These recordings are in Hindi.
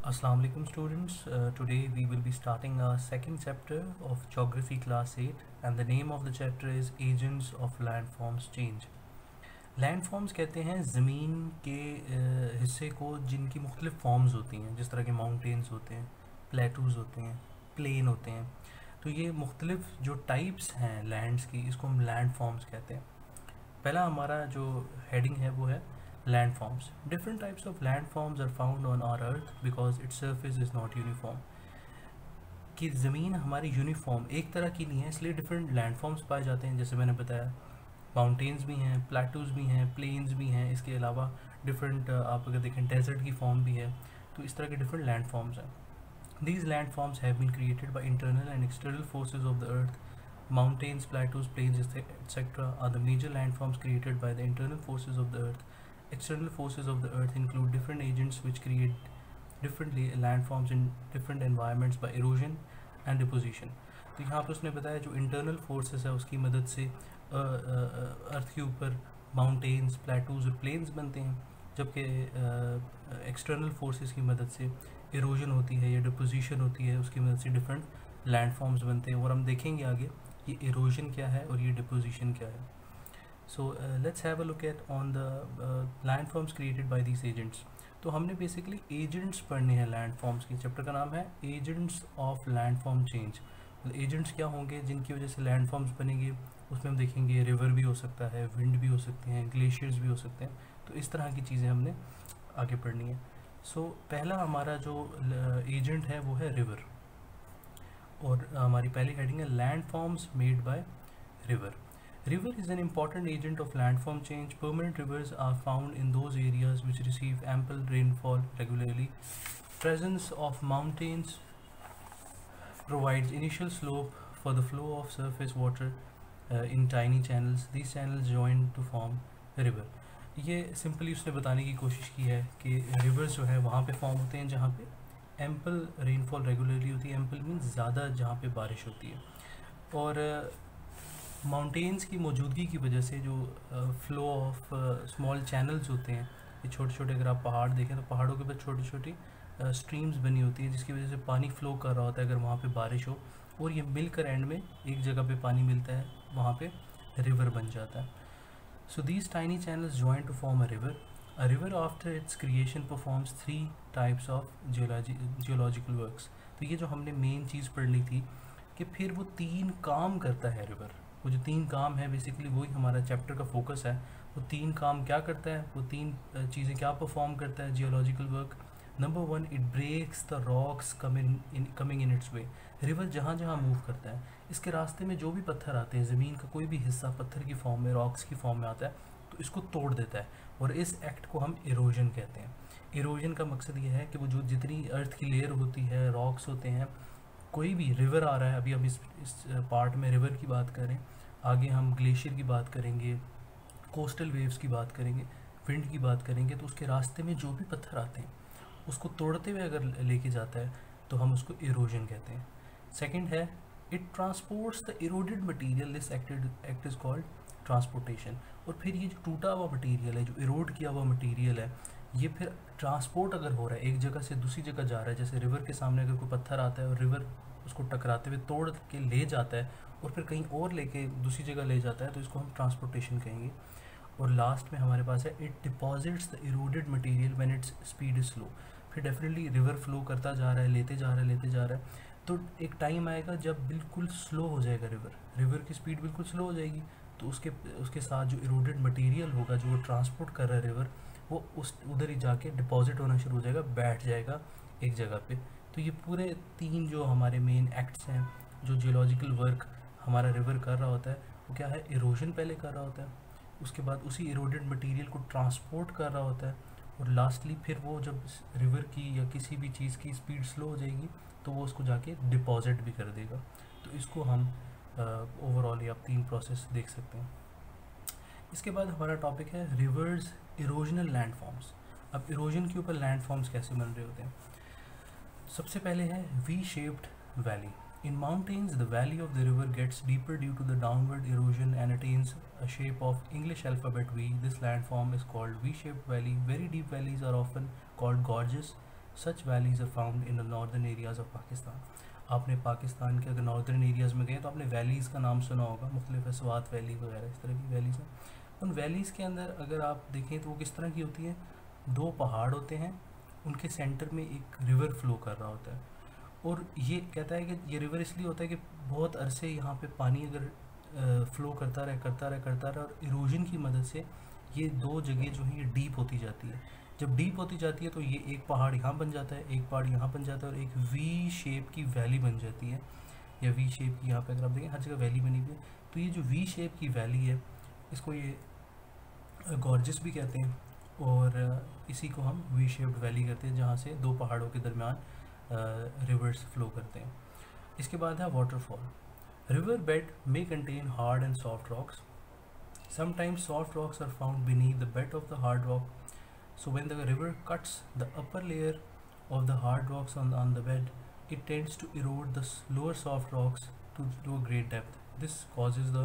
Assalamu alaikum students. Today we will be starting our second chapter of Geography Class 8 and the name of the chapter is Agents of Landforms Change. Landforms कहते हैं ज़मीन के हिस्से को जिनकी मुख्तलिफ फॉर्म्स होती हैं, जिस तरह के माउंटेन्स होते हैं, प्लेटूज़ होते हैं, प्लेन होते हैं। तो ये मुख्तलिफ जो टाइप्स हैं लैंड्स की, इसको हम लैंडफॉर्म्स कहते हैं। पहला हमारा जो हेडिंग है वो है landforms. Different types of landforms are found on our earth because its surface is not uniform. कि ज़मीन हमारी यूनिफॉर्म एक तरह की नहीं है, इसलिए डिफरेंट लैंडफॉर्म्स पाए जाते हैं। जैसे मैंने बताया, माउंटेन्स भी हैं, प्लेटूज़ भी हैं, प्लेन्स भी हैं, इसके अलावा डिफरेंट आप अगर देखें डेजर्ट की फॉर्म भी है। तो इस तरह के डिफरेंट लैंडफॉर्म्स हैं। These landforms have been created by internal and external forces of the earth. Mountains, plateaus, plains, etc. are the major landforms created by the internal forces of the earth. External forces of the earth include different agents which create different landforms in different environments by erosion and deposition. तो यहाँ पर उसने बताया जो इंटरनल फोर्सेस है उसकी मदद से अर्थ के ऊपर माउंटेन्स, प्लेटूज और प्लेन्स बनते हैं, जबकि एक्सटर्नल फोर्सेस की मदद से इरोजन होती है या डिपोजिशन होती है, उसकी मदद से डिफरेंट लैंडफॉर्म्स बनते हैं। और हम देखेंगे आगे ये इरोजन क्या है और ये डिपोजिशन क्या है। So let's have a look at on the landforms created by these agents. तो हमने बेसिकली एजेंट्स पढ़ने हैं लैंडफॉर्म्स की। चैप्टर का नाम है agents of landform change. Agents क्या होंगे जिनकी वजह से लैंडफॉर्म्स बनेंगे, उसमें हम देखेंगे रिवर भी हो सकता है, विंड भी हो सकते हैं, ग्लेशियर्स भी हो सकते हैं। तो इस तरह की चीज़ें हमने आगे पढ़नी है। सो पहला हमारा जो एजेंट है वो है रिवर, और हमारी पहली हेडिंग है landforms made by river. River is an important agent of landform change. Permanent rivers are found in those areas which receive ample rainfall regularly. Presence of mountains provides initial slope for the flow of surface water in tiny channels. These channels join to form a river. ये सिंपली उसने बताने की कोशिश की है कि रिवर्स जो है वहाँ पे फॉर्म होते हैं जहाँ पे एम्पल रेनफॉल रेगुलरली होती है। एम्पल मीन्स ज़्यादा, जहाँ पे बारिश होती है। और माउंटेन्स की मौजूदगी की वजह से जो फ्लो ऑफ स्मॉल चैनल्स होते हैं, ये छोटे छोटे, अगर आप पहाड़ देखें तो पहाड़ों के ऊपर छोटी छोटी स्ट्रीम्स बनी होती है जिसकी वजह से पानी फ्लो कर रहा होता है अगर वहाँ पे बारिश हो, और ये मिलकर एंड में एक जगह पे पानी मिलता है, वहाँ पे रिवर बन जाता है। So these tiny channels join to form a river. A river after its creation performs 3 types of geological works. तो ये जो हमने मेन चीज़ पढ़नी थी कि फिर वो 3 काम करता है रिवर। वो जो 3 काम है बेसिकली वही हमारा चैप्टर का फोकस है। वो 3 काम क्या करता है, वो 3 चीज़ें क्या परफॉर्म करता है geological work. Number 1, it breaks the rocks coming in its way. River जहाँ जहाँ मूव करता है, इसके रास्ते में जो भी पत्थर आते हैं, ज़मीन का कोई भी हिस्सा पत्थर की फॉर्म में, रॉक्स की फॉर्म में आता है, तो इसको तोड़ देता है, और इस एक्ट को हम इरोजन कहते हैं। इरोजन का मकसद ये है कि वो जो जितनी अर्थ की लेयर होती है, रॉक्स होते हैं, कोई भी रिवर आ रहा है, अभी हम इस पार्ट में रिवर की बात करें, आगे हम ग्लेशियर की बात करेंगे, कोस्टल वेव्स की बात करेंगे, विंड की बात करेंगे, तो उसके रास्ते में जो भी पत्थर आते हैं उसको तोड़ते हुए अगर लेके जाता है तो हम उसको इरोजन कहते हैं। सेकंड है it transports the eroded material. This act is called transportation. और फिर ये जो टूटा हुआ मटेरियल है, जो इरोड किया हुआ मटेरियल है, ये फिर ट्रांसपोर्ट अगर हो रहा है, एक जगह से दूसरी जगह जा रहा है, जैसे रिवर के सामने अगर कोई पत्थर आता है और रिवर उसको टकराते हुए तोड़ के ले जाता है और फिर कहीं और लेके दूसरी जगह ले जाता है, तो इसको हम ट्रांसपोर्टेशन कहेंगे। और लास्ट में हमारे पास है it deposits the eroded material when its speed is slow. फिर डेफिनेटली रिवर फ्लो करता जा रहा है, लेते जा रहा है, तो एक टाइम आएगा जब बिल्कुल स्लो हो जाएगा रिवर की स्पीड बिल्कुल स्लो हो जाएगी, तो उसके साथ जो इरोडेड मटेरियल होगा जो वो ट्रांसपोर्ट कर रहा है रिवर, वो उधर ही जाके डिपॉजिट होना शुरू हो जाएगा, बैठ जाएगा एक जगह पे। तो ये पूरे 3 जो हमारे मेन एक्ट्स हैं, जो जियोलॉजिकल वर्क हमारा रिवर कर रहा होता है, वो क्या है, इरोजन पहले कर रहा होता है, उसके बाद उसी इरोडेड मटेरियल को ट्रांसपोर्ट कर रहा होता है, और लास्टली फिर वो जब रिवर की या किसी भी चीज़ की स्पीड स्लो हो जाएगी तो वो उसको जाके डिपॉजिट भी कर देगा। तो इसको हम ओवरऑल आप 3 प्रोसेस देख सकते हैं। इसके बाद हमारा टॉपिक है रिवर्स इरोजनल लैंडफॉर्म्स. अब इरोजन के ऊपर लैंडफॉर्म्स कैसे बन रहे होते हैं। सबसे पहले है V shaped valley. In mountains, the valley of the river gets deeper due to the downward erosion and attains a shape of English alphabet V. This landform is called V-shaped valley. Very deep valleys are often called gorges. Such valleys are found in the northern areas of Pakistan. आपने पाकिस्तान के अगर नॉर्दर्न एरियाज़ में गए तो आपने वैलीज़ का नाम सुना होगा, मुख्तलिफ स्वात वैली वगैरह इस तरह की वैलीज़ हैं। उन वैलीज़ के अंदर अगर आप देखें तो वो किस तरह की होती है, दो पहाड़ होते हैं, उनके सेंटर में एक रिवर फ्लो कर रहा होता है, और ये कहता है कि ये रिवर इसलिए होता है कि बहुत अरसे यहाँ पे पानी अगर फ्लो करता रहे और इरोजन की मदद से ये दो जगह जो है ये डीप होती जाती है। जब डीप होती जाती है तो ये एक पहाड़ यहाँ बन जाता है, एक पहाड़ यहाँ बन जाता है, और एक वी शेप की वैली बन जाती है, या वी शेप की यहाँ पे अगर आप देखें हर जगह वैली बनी हुई है। तो ये जो वी शेप की वैली है इसको ये गॉर्जियस भी कहते हैं, और इसी को हम वी शेप्ड वैली कहते हैं, जहाँ से दो पहाड़ों के दरमियान रिवर्स फ्लो करते हैं। इसके बाद है waterfall. River bed may contain hard and soft rocks. Sometimes soft rocks are found beneath the bed of the hard rock. So when the river cuts the upper layer of the hard rocks on the bed, it tends to erode the lower soft rocks to a great depth. This causes the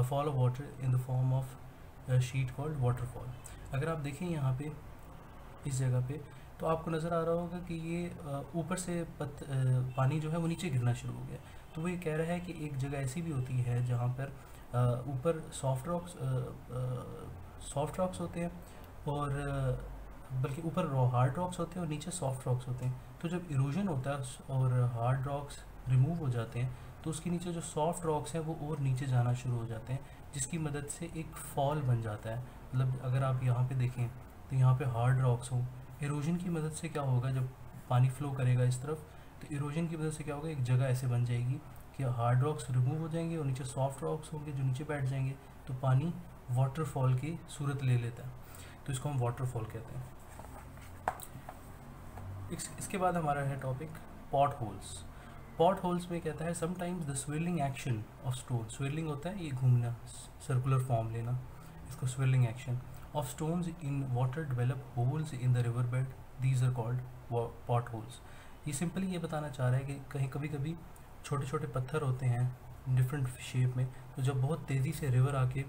fall of water in the form of a sheet called waterfall. अगर आप देखें यहाँ पे इस जगह पे तो आपको नज़र आ रहा होगा कि ये ऊपर से पानी जो है वो नीचे गिरना शुरू हो गया। तो वो ये कह रहा है कि एक जगह ऐसी भी होती है जहाँ पर ऊपर सॉफ्ट रॉक्स होते हैं, और बल्कि ऊपर हार्ड रॉक्स होते हैं और नीचे सॉफ्ट रॉक्स होते हैं। तो जब इरोजन होता है और हार्ड रॉक्स रिमूव हो जाते हैं तो उसके नीचे जो सॉफ्ट रॉक्स हैं वो और नीचे जाना शुरू हो जाते हैं, जिसकी मदद से एक फॉल बन जाता है। मतलब अगर आप यहाँ पे देखें तो यहाँ पे हार्ड रॉक्स हों, इरोजन की मदद से क्या होगा, जब पानी फ्लो करेगा इस तरफ तो इरोजन की वजह से क्या होगा, एक जगह ऐसे बन जाएगी कि हार्ड रॉक्स रिमूव हो जाएंगे और नीचे सॉफ्ट रॉक्स होंगे जो नीचे बैठ जाएंगे, तो पानी वाटरफॉल की सूरत ले लेता है। तो इसको हम वाटरफॉल कहते हैं। इसके बाद हमारा है topic pot holes. Pot holes में कहता है sometimes the swilling action of stone, swilling होता है ये घूमना, सर्कुलर फॉर्म लेना, इसको swilling action of stones in water develop holes in the river bed, these are called pot holes. ये सिंपली ये बताना चाह रहा है कि कभी कभी छोटे छोटे पत्थर होते हैं डिफरेंट शेप में, तो जब बहुत तेज़ी से रिवर आके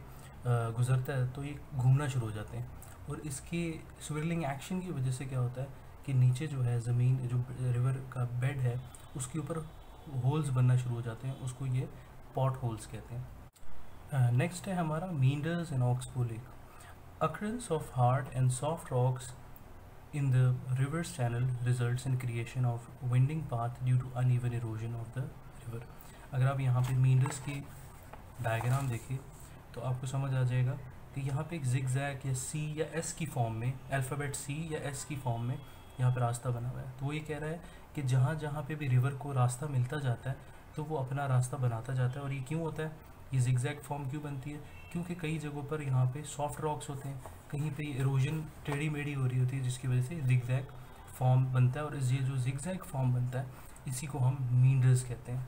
गुज़रता है तो ये घूमना शुरू हो जाते हैं, और इसके स्विरलिंग एक्शन की वजह से क्या होता है कि नीचे जो है ज़मीन, जो रिवर का बेड है उसके ऊपर होल्स बनना शुरू हो जाते हैं, उसको ये पॉट होल्स कहते हैं। नेक्स्ट है हमारा meanders in oxbow lake. Occurrence of hard and soft rocks in the river's channel results in creation of winding path due to uneven erosion of the river. अगर आप यहाँ पे मींडर्स की डायग्राम देखें तो आपको समझ आ जाएगा कि यहाँ पे एक जिगजैग या सी या एस की फॉर्म में, अल्फ़ाबेट सी या एस की फॉर्म में यहाँ पे रास्ता बना हुआ है। तो वो ये कह रहा है कि जहाँ जहाँ पे भी रिवर को रास्ता मिलता जाता है तो वो अपना रास्ता बनाता जाता है। और ये क्यों होता है, ये जिगजैग फॉर्म क्यों बनती है, क्योंकि कई जगहों पर यहाँ पे सॉफ्ट रॉक्स होते हैं, कहीं पे इरोजन टेढ़ी मेढ़ी हो रही होती है, जिसकी वजह से जिगजैग फॉर्म बनता है। और ये जो जिगजैग फॉर्म बनता है इसी को हम मींडर्स कहते हैं,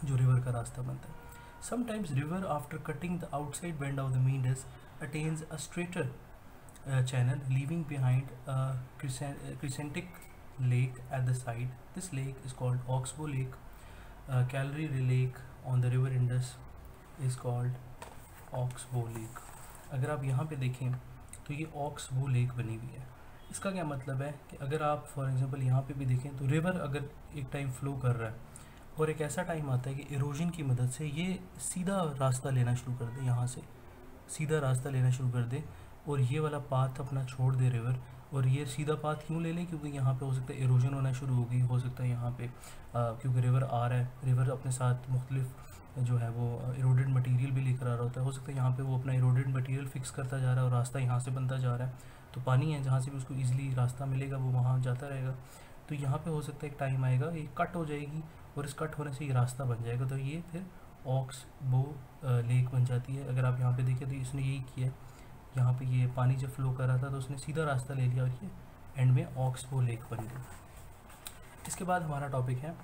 जो रिवर का रास्ता बनता है। Sometimes river after cutting the outside bend of the meanders attains a straighter channel leaving behind a crescentic lake at the side. This lake is called Oxbow Lake. Calgary Lake on the river Indus is called Oxbow Lake. अगर आप यहाँ पे देखें तो ये ऑक्सबो लेक बनी हुई है। इसका क्या मतलब है कि अगर आप फॉर एग्जांपल यहाँ पे भी देखें तो रिवर अगर एक टाइम फ्लो कर रहा है और एक ऐसा टाइम आता है कि इरोजन की मदद से ये सीधा रास्ता लेना शुरू कर दे, यहाँ से सीधा रास्ता लेना शुरू कर दे और ये वाला पाथ अपना छोड़ दे रिवर, और ये सीधा पाथ क्यों ले ले, क्योंकि यहाँ पे हो सकता है इरोजन होना शुरू होगी, हो सकता है यहाँ पे क्योंकि रिवर आ रहा है, रिवर अपने साथ मुख्तलिफ जो है वो इरोडेड मटेरियल भी लेकर आ रहा होता है, हो सकता है यहाँ पे वो अपना इरोडेड मटेरियल फिक्स करता जा रहा है और रास्ता यहाँ से बनता जा रहा है, तो पानी है जहाँ से भी उसको ईजिली रास्ता मिलेगा वो वहाँ जाता रहेगा। तो यहाँ पर हो सकता है एक टाइम आएगा ये कट हो जाएगी और इस कट होने से ये रास्ता बन जाएगा, तो ये फिर ऑक्सबो लेक बन जाती है। अगर आप यहाँ पे देखें तो इसने यही किया, यहाँ पे ये पानी जब फ्लो कर रहा था तो उसने सीधा रास्ता ले लिया और ये एंड में ऑक्सबो लेक बन गई। इसके बाद हमारा टॉपिक है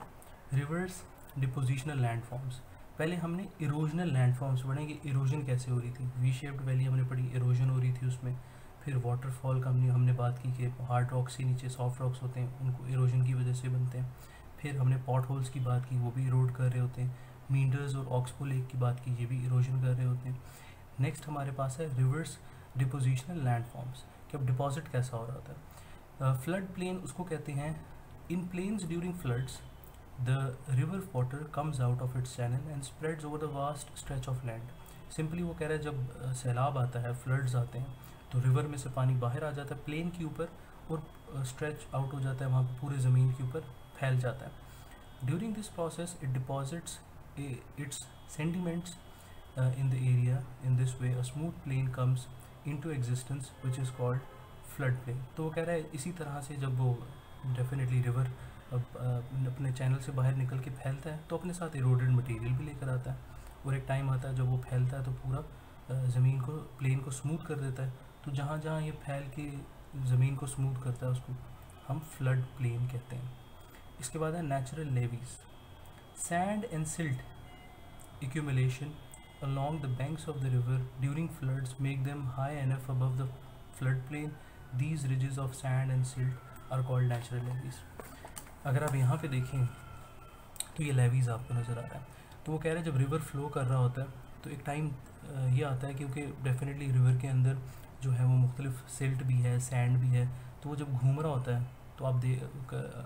रिवर्स डिपोजिशनल लैंडफॉर्म्स। पहले हमने इरोजनल लैंडफॉर्म्स पढ़े कि इरोजन कैसे हो रही थी, वी शेप्ड वैली हमने पढ़ी, इरोजन हो रही थी उसमें। फिर वाटरफॉल का हमने बात की कि हार्ड रॉक्स के नीचे सॉफ्ट रॉक्स होते हैं, उनको इरोजन की वजह से बनते हैं। फिर हमने पॉट होल्स की बात की, वो भी इरोड कर रहे होते हैं। मींडर्स और ऑक्सबो लेक की बात की, ये भी इरोजन कर रहे होते हैं। नेक्स्ट हमारे पास है रिवर्स डिपोजिशनल लैंडफॉर्म्स कि अब डिपॉजिट कैसा हो रहा होता है। फ्लड प्लेन उसको कहते हैं, in plains during floods the river water comes out of its channel and spreads over the vast stretch of land. Simply वो कह रहा है जब सैलाब आता है, फ्लड्स आते हैं, तो रिवर में से पानी बाहर आ जाता है प्लेन के ऊपर और स्ट्रेच आउट हो जाता है वहाँ पर पूरे ज़मीन के ऊपर फैल जाता है। During this process it deposits it's sentiments in the area. In this way a smooth plain comes into existence which is called flood plain। तो वो कह रहा है इसी तरह से जब वो डेफिनेटली रिवर अपने चैनल से बाहर निकल के फैलता है तो अपने साथ इरोडेड मटेरियल भी लेकर आता है, और एक टाइम आता है जब वो फैलता है तो पूरा ज़मीन को प्लेन को स्मूथ कर देता है। तो जहाँ जहाँ ये फैल के ज़मीन को स्मूथ करता है उसको हम फ्लड प्लेन कहते हैं। इसके बाद है natural levies. Sand and silt accumulation along the banks of the river during floods make them high enough above the floodplain. These ridges of sand and silt are called natural levees। अगर आप यहाँ पे देखें तो ये लेवीज आपको नज़र आ रहा है। तो वो कह रहे हैं जब रिवर फ्लो कर रहा होता है तो एक टाइम ये आता है क्योंकि डेफिनेटली रिवर के अंदर जो है वो मुख्तलिफ सिल्ट भी है, सैंड भी है, तो वो जब घूम रहा होता है तो आप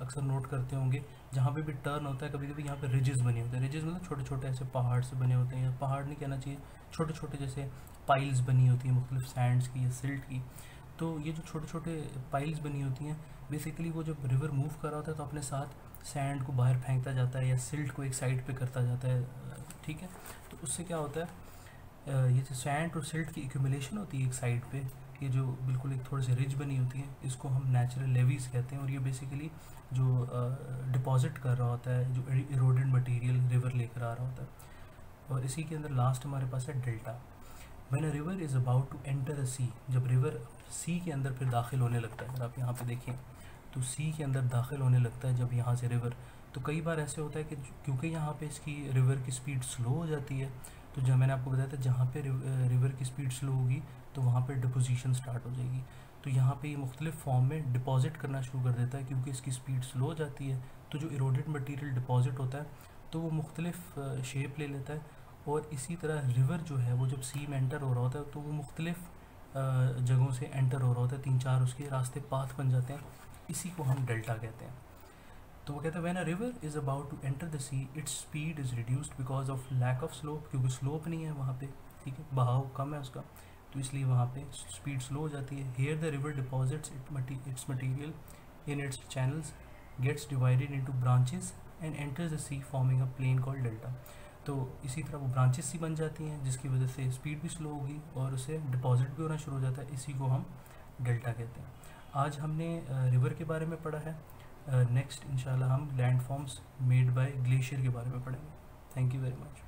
अक्सर नोट करते होंगे जहाँ पे भी टर्न होता है कभी कभी यहाँ पे रिजेस बने होते हैं। रिजेस मतलब छोटे छोटे ऐसे पहाड़ से बने होते हैं, या पहाड़ नहीं कहना चाहिए, छोटे छोटे जैसे पाइल्स बनी होती हैं मुख्तलिफ सैंड्स की या सिल्ट की। तो ये जो छोटे छोटे पाइल्स बनी होती हैं बेसिकली वो जब रिवर मूव कर रहा होता है तो अपने साथ सैंड को बाहर फेंकता जाता है या सिल्ट को एक साइड पे करता जाता है, ठीक है। तो उससे क्या होता है, ये जो सैंड और सिल्ट की एक्यूमुलेशन होती है एक साइड पे, ये जो बिल्कुल एक थोड़ी सी रिज बनी होती है, इसको हम नेचुरल लेवीज कहते हैं। और ये बेसिकली जो डिपॉजिट कर रहा होता है, जो इरोडेड मटेरियल रिवर लेकर आ रहा होता है। और इसी के अंदर लास्ट हमारे पास है delta. When a river is about to enter the sea, जब रिवर सी के अंदर फिर दाखिल होने लगता है, अगर आप यहाँ पे देखें तो सी के अंदर दाखिल होने लगता है जब यहाँ से रिवर, तो कई बार ऐसे होता है कि क्योंकि यहाँ पे इसकी रिवर की स्पीड स्लो हो जाती है, तो जब मैंने आपको बताया था जहाँ पे रिवर की स्पीड स्लो होगी तो वहाँ पे डिपोजिशन स्टार्ट हो जाएगी। तो यहाँ पे ये मुख्तलिफ फॉर्म में डिपॉजिट करना शुरू कर देता है क्योंकि इसकी स्पीड स्लो हो जाती है। तो जो इरोडेड मटेरियल डिपॉजिट होता है तो वो मुख्तलिफ शेप ले लेता है, और इसी तरह रिवर जो है वो जब सी में एंटर हो रहा होता है तो वो मुख्तलिफ जगहों से एंटर हो रहा होता है, 3-4 उसके रास्ते पाथ बन जाते हैं, इसी को हम डेल्टा कहते हैं। तो वो कहता है when a river is about to enter the sea its speed is reduced because of lack of slope, क्योंकि स्लोप नहीं है वहाँ पे, ठीक है, बहाव कम है उसका, तो इसलिए वहाँ पे स्पीड स्लो हो जाती है। Here the river deposits its material in its channels, gets divided into branches and enters the sea forming a plain called delta. तो इसी तरह वो ब्रांचेस सी बन जाती हैं जिसकी वजह से स्पीड भी स्लो होगी और उसे डिपॉजिट भी होना शुरू हो जाता है, इसी को हम डेल्टा कहते हैं। आज हमने रिवर के बारे में पढ़ा है, नेक्स्ट इंशाल्लाह हम land forms made by glacier के बारे में पढ़ेंगे। Thank you very much.